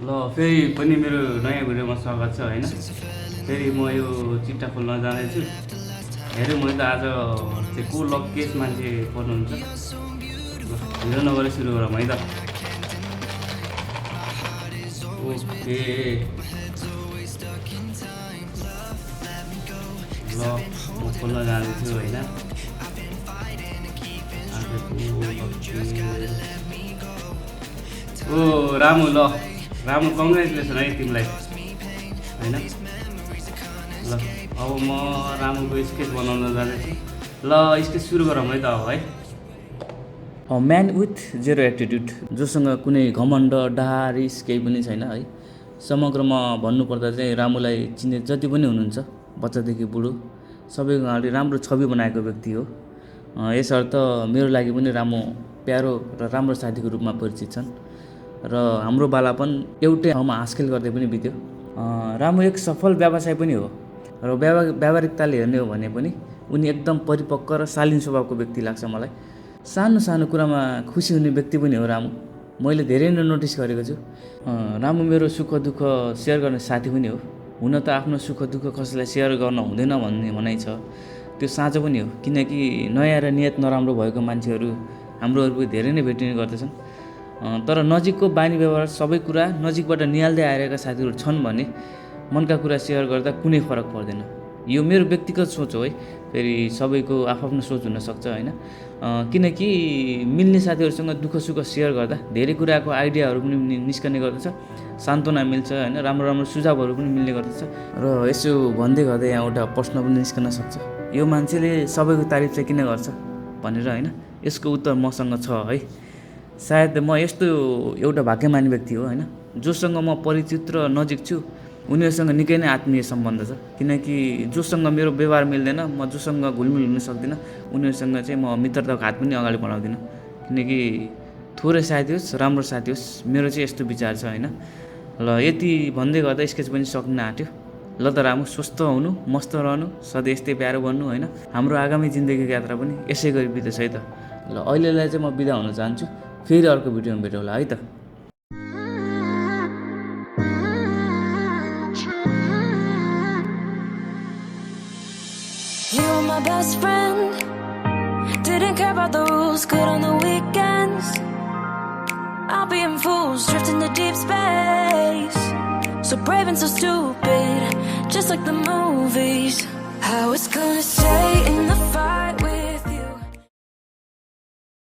ल फेरि पनि मेरो नयाँ भिडियोमा स्वागत छ होइन। फेरि म यो चिट्टा खोल्न जाँदैछु। हेऱ्यो मैले त आज चाहिँ को लकेस मान्छे पर्नुहुन्छ। ल भिडियो नगरे सुरु गरौँ है त। ओके ल म खोल्न जाँदैछु होइन। ओ रामु ल रामु कङ्ग्रेचुलेसन है तिमीलाई होइन। ल अब म रामुको स्केच बनाउन जाँदैछु। ल स्केच सुरु गरौँ है त अब है। म्यान विथ जेरो एटिट्युड, जोसँग कुनै घमण्ड डाहा रिस केही पनि छैन है। समग्रमा भन्नुपर्दा चाहिँ रामुलाई चिन्ने जति पनि हुनुहुन्छ बच्चादेखि बुढो सबैको अगाडि राम्रो छवि बनाएको व्यक्ति हो। यसर्थ मेरो लागि पनि रामु प्यारो र राम्रो साथीको रूपमा परिचित छन् र हाम्रो बालापन एउटै ठाउँमा हासखेल गर्दै पनि बित्यो। रामु एक सफल व्यवसाय पनि हो र व्यावहारिकताले हेर्ने हो भने पनि उनी एकदम परिपक्व र शालीन स्वभावको व्यक्ति लाग्छ मलाई। सानो सानो कुरामा खुसी हुने व्यक्ति पनि हो रामु। मैले धेरै नै नोटिस गरेको छु। रामु मेरो सुख दुःख सेयर गर्ने साथी पनि हो। हुन त आफ्नो सुख दुःख कसैलाई सेयर गर्न हुँदैन भन्ने भनाइ छ, त्यो साँचो पनि हो। किनकि नयाँ र नियत नराम्रो भएको मान्छेहरू हाम्रोहरू धेरै नै भेटिने गर्दछन्। तर नजिकको बानी व्यवहार सबै कुरा नजिकबाट निहाल्दै आएका साथीहरू छन् भने मनका कुरा सेयर गर्दा कुनै फरक पर्दैन। यो मेरो व्यक्तिगत सोच हो है। फेरि सबैको आफ्नो सोच हुनसक्छ होइन। किनकि मिल्ने साथीहरूसँग दुःख सुख सेयर गर्दा धेरै कुराको आइडियाहरू पनि निस्कने गर्दछ, सान्त्वना मिल्छ होइन, राम्रो राम्रो सुझावहरू पनि मिल्ने गर्दछ। र यसो भन्दै गर्दै यहाँ एउटा प्रश्न पनि निस्कन सक्छ, यो मान्छेले सबैको तारिफ चाहिँ किन गर्छ भनेर होइन। यसको उत्तर मसँग छ है। सायद म यस्तो एउटा भाग्यमानी व्यक्ति हो होइन, जोसँग म परिचित र नजिक छु उनीहरूसँग निकै नै आत्मीय सम्बन्ध छ। किनकि जोसँग मेरो व्यवहार मिल्दैन, म जोसँग घुलमिल हुन सक्दिनँ, उनीहरूसँग चाहिँ म मित्रताको हात पनि अगाडि बढाउँदिनँ। किनकि थोरै साथी होस् राम्रो साथी होस्, मेरो चाहिँ यस्तो विचार छ होइन। ल यति भन्दै गर्दा स्केच पनि सक्न आँट्यो। ल त रामु, स्वस्थ हुनु, मस्त रहनु, सधैँ यस्तै प्यारो बन्नु होइन। हाम्रो आगामी जिन्दगीको यात्रा पनि यसै गरी बितेछ है त। ल अहिलेलाई चाहिँ म बिदा हुन चाहन्छु। फेरि अर्को भिडियोमा भेटौँला है त। You were my best friend, didn't care about the rules, good on the weekends. I'll be in fools, drifting to deep space. So brave and so stupid, just like the movies. I was gonna stay in the fire.